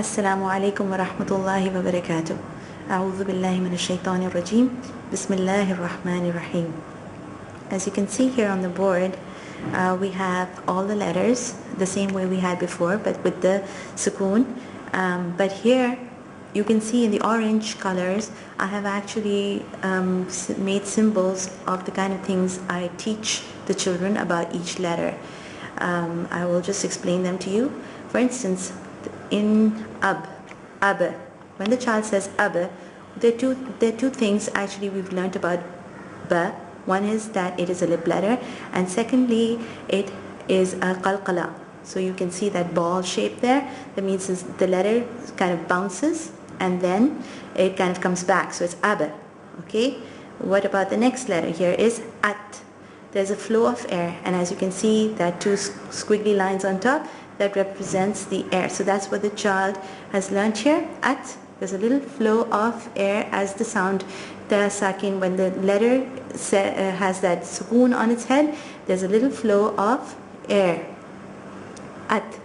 Assalamu alaikum wa rahmatullahi wa barakatuh. A'udhu billahi minash shaitanir rajim. Bismillahir rahmanir rahim. As you can see here on the board, we have all the letters the same way we had before, but with the sukoon. But here you can see in the orange colors, I have actually made symbols of the kind of things I teach the children about each letter. I will just explain them to you. For instance, in ab, when the child says ab, there are two things actually we've learnt about ba. One is that it is a lip letter, and secondly it is a qalqala. So you can see that ball shape there. That means the letter kind of bounces and then it kind of comes back. So it's ab. Okay. What about the next letter? Here is at. There's a flow of air, and as you can see, that two squiggly lines on top, that represents the air. So that's what the child has learnt here. At, there's a little flow of air as the sound, the sakin, when the letter has that sukoon on its head, there's a little flow of air. At.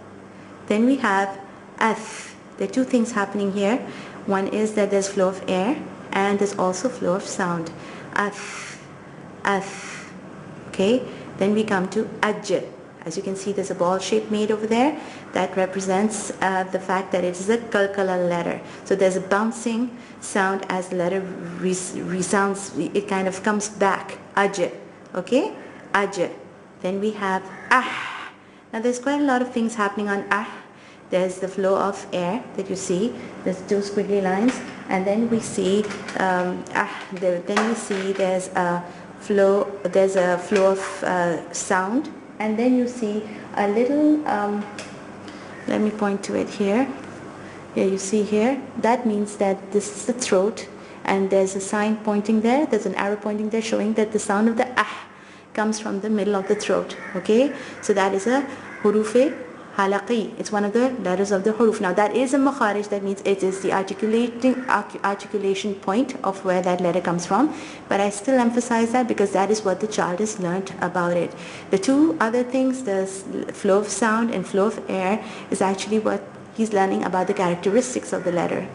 Then we have ath. There are two things happening here. One is that there's flow of air, and there's also flow of sound. Ath, ath. Okay, then we come to aj. As you can see, there's a ball shape made over there that represents the fact that it is a qalqala letter. So there's a bouncing sound as the letter resounds, it kind of comes back. Aj. Okay, aj. Then we have ah. Now there's quite a lot of things happening on ah. There's the flow of air that you see. There's two squiggly lines, and then we see then we see there's a flow. There's a flow of sound, and then you see a little. Let me point to it here. Here you see here. That means that this is the throat, and there's a sign pointing there. There's an arrow pointing there, showing that the sound of the ah comes from the middle of the throat. Okay, so that is a hurufe halaqi. It's one of the letters of the huruf. Now that is a makharij. That means it is the articulation point of where that letter comes from. But I still emphasize that because that is what the child has learnt about it. The two other things, the flow of sound and flow of air, is actually what he's learning about the characteristics of the letter.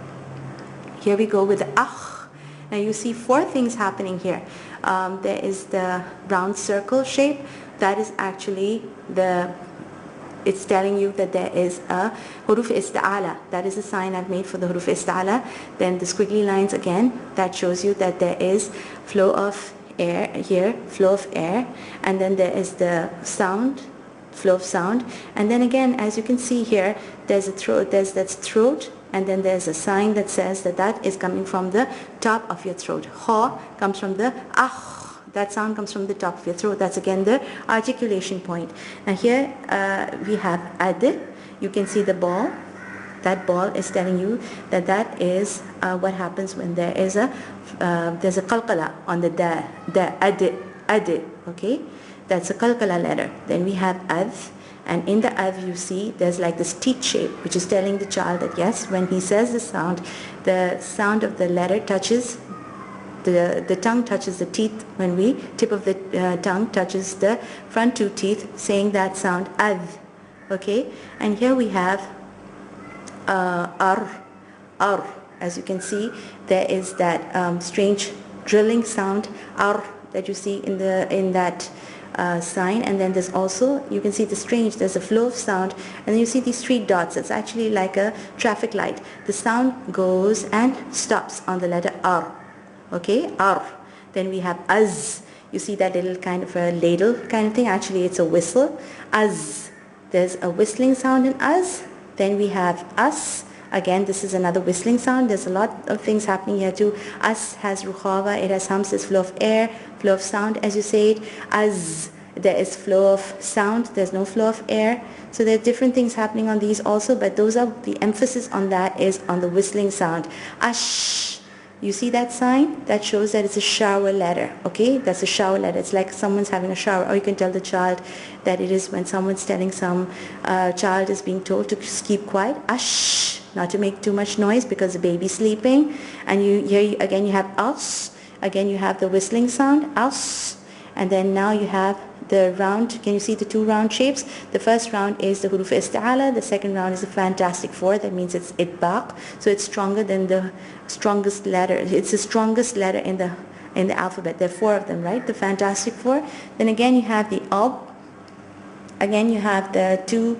Here we go with the akh. Now you see four things happening here. There is the round circle shape. That is actually it's telling you that there is a huruf ista'ala. That is a sign I've made for the huruf ista'ala. Then the squiggly lines again, that shows you that there is flow of air here, flow of air, and then there is the sound, flow of sound, and then again, as you can see here, there's a throat, there's that throat, and then there's a sign that says that that is coming from the top of your throat. Ha comes from the akh. That sound comes from the top of your throat. That's again the articulation point. And here we have ad. You can see the ball. That ball is telling you that that is what happens when there is there's a qalqala on the ad. Okay, that's a qalqala letter. Then we have adh, and in the adh you see there's like this teeth shape, which is telling the child that yes, when he says the sound of the letter touches. The tongue touches the teeth when we tip of the tongue touches the front two teeth, saying that sound adh. Okay, and here we have ar. As you can see, there is that strange drilling sound ar that you see in that sign, and then there's also, you can see there's a flow of sound, and then you see these three dots. It's actually like a traffic light. The sound goes and stops on the letter ar. Okay, ar. Then we have az. You see that little kind of a ladle kind of thing. Actually, it's a whistle. Az. There's a whistling sound in az. Then we have as. Again, this is another whistling sound. There's a lot of things happening here too. As has rukhava. It has hums. There's flow of air, flow of sound, as you say it. Az. There is flow of sound. There's no flow of air. So there are different things happening on these also. But those are the emphasis on that is on the whistling sound. Ash. You see that sign? That shows that it's a shower letter. Okay, that's a shower letter. It's like someone's having a shower. Or you can tell the child that it is when someone's telling some child is being told to keep quiet. Ash, not to make too much noise because the baby's sleeping. And here again you have us. Again you have the whistling sound. Us. and then now you have the round. Can you see the two round shapes? The first round is the huruf isti'ala, the second round is the fantastic four, that means it's itbaq, so it's stronger than the strongest letter. It's the strongest letter in the alphabet. There are four of them, right? The fantastic four. Then again you have the ab. Again you have the two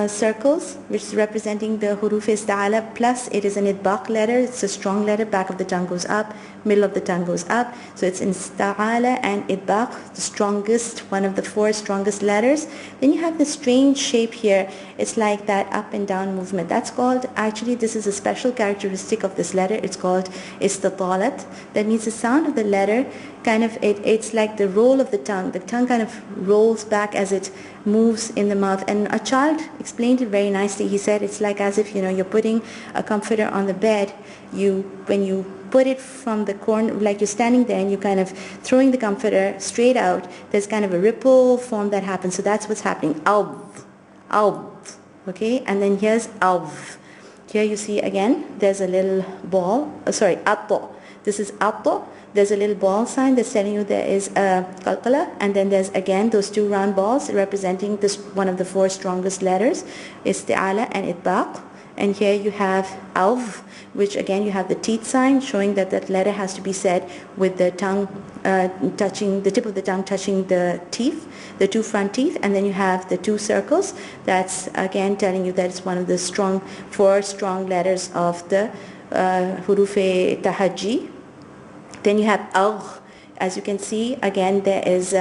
circles, which is representing the huruf isti'ala, plus it is an itbaq letter. It's a strong letter. Back of the tongue goes up, middle of the tongue goes up, so it's isti'ala and itbaq, the strongest, one of the four strongest letters. Then you have the strange shape here. It's like that up and down movement. That's called, actually this is a special characteristic of this letter. It's called istitalat. That means the sound of the letter kind of, it's like the roll of the tongue. The tongue kind of rolls back as it moves in the mouth, and a child explained it very nicely. He said it's like as if, you know, you're putting a comforter on the bed. When you put it from the corner, like you're standing there and you kind of throwing the comforter straight out, there's kind of a ripple form that happens. So that's what's happening. Alv, okay, and then here's alv. Here you see again there's a little ball, atto. This is atto. There's a little ball sign that's telling you there is a qalqala, and then there's again those two round balls representing this one of the four strongest letters, isti'ala and itbaq. And here you have alv, which again you have the teeth sign showing that that letter has to be said with the tongue touching, the tip of the tongue touching the teeth, the two front teeth. And then you have the two circles. That's again telling you that it's one of the four strong letters of the huruf tahajji. Then you have agh. As you can see, again there is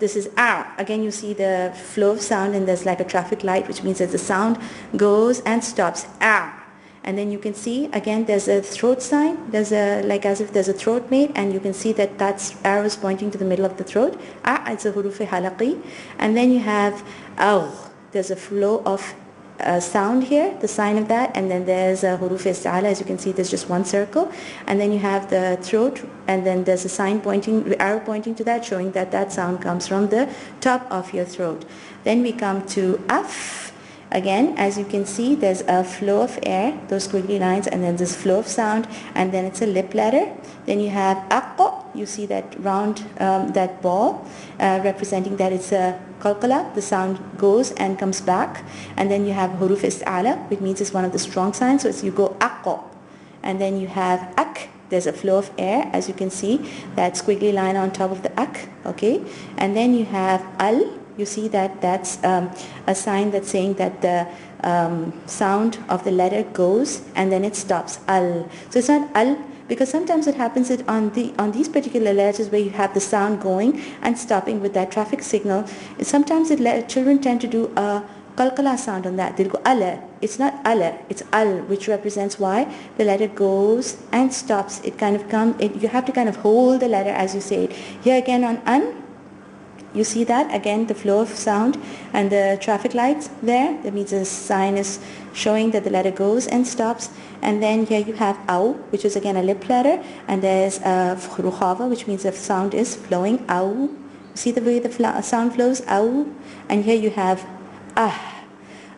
this is ah. Again you see the flow of sound, and there's like a traffic light, which means that the sound goes and stops. Ah. And then you can see again there's a throat sign. There's a, like as if there's a throat made, and you can see that that's arrows pointing to the middle of the throat. Ah, it's a huruf halaqi. And then you have agh. There's a flow of sound here, the sign of that, and then there's a huruf isti'ala. As you can see, there's just one circle, and then you have the throat, and then there's a sign pointing, arrow pointing to that, showing that that sound comes from the top of your throat. Then we come to af. Again, as you can see, there's a flow of air, those squiggly lines, and then this flow of sound, and then it's a lip letter. Then you have aqqa. You see that round, that ball, representing that it's a qalqala. The sound goes and comes back. And then you have huruf isti'ala, which means it's one of the strong signs. So it's, you go aqqa. And then you have ak. There's a flow of air, as you can see, that squiggly line on top of the ak. Okay. And then you have al. You see that that's a sign that's saying that the sound of the letter goes and then it stops. Al. So it's not al, because sometimes it happens that on these particular letters where you have the sound going and stopping with that traffic signal, sometimes children tend to do a qalqala sound on that. They'll go ala. It's not ala, it's al, which represents why the letter goes and stops. It kind of comes, you have to kind of hold the letter as you say it. Here again on an, you see that again, the flow of sound and the traffic lights there. That means the sign is showing that the letter goes and stops. And then here you have aw, which is again a lip letter, and there's rukhava, which means the sound is flowing. Aw. See the way the sound flows? Aw. And here you have ah,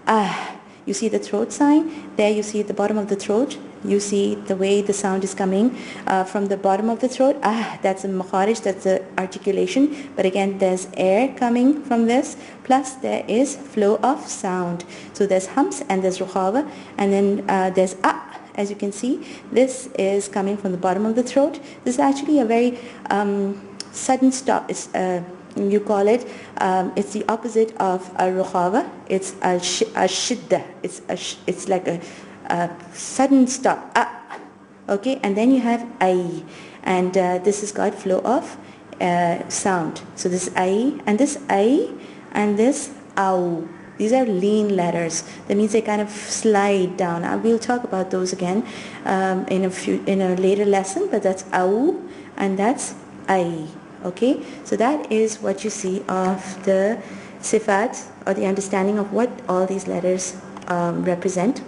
ah. You see the throat sign. There you see at the bottom of the throat. You see the way the sound is coming from the bottom of the throat. Ah, that's a makharij, that's the articulation. But again, there's air coming from this, plus there is flow of sound. So there's hums and there's rukhava, and then there's ah. As you can see, this is coming from the bottom of the throat. This is actually a very sudden stop. It's you call it, it's the opposite of a rukhava. It's a shiddah. It's like a sudden stop. Okay, and then you have ay, and this has got flow of sound. So this ay and this ay and this aw. These are lean letters. That means they kind of slide down. We'll talk about those again in a later lesson. But that's aw and that's ay. Okay, so that is what you see of the sifaat, or the understanding of what all these letters represent.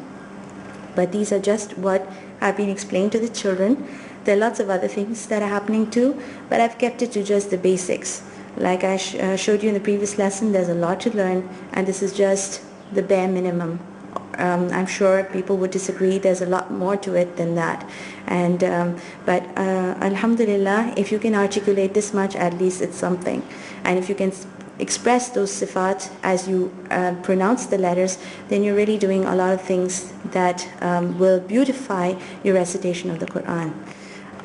But these are just what have been explained to the children. There are lots of other things that are happening too, but I've kept it to just the basics. Like I showed you in the previous lesson, there's a lot to learn, and this is just the bare minimum I'm sure people would disagree. There's a lot more to it than that. And but alhamdulillah, if you can articulate this much, at least it's something. And if you can express those sifaat as you pronounce the letters, then you're really doing a lot of things that will beautify your recitation of the Quran.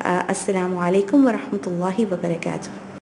Assalamu alaikum wa rahmatullahi wa barakatuh.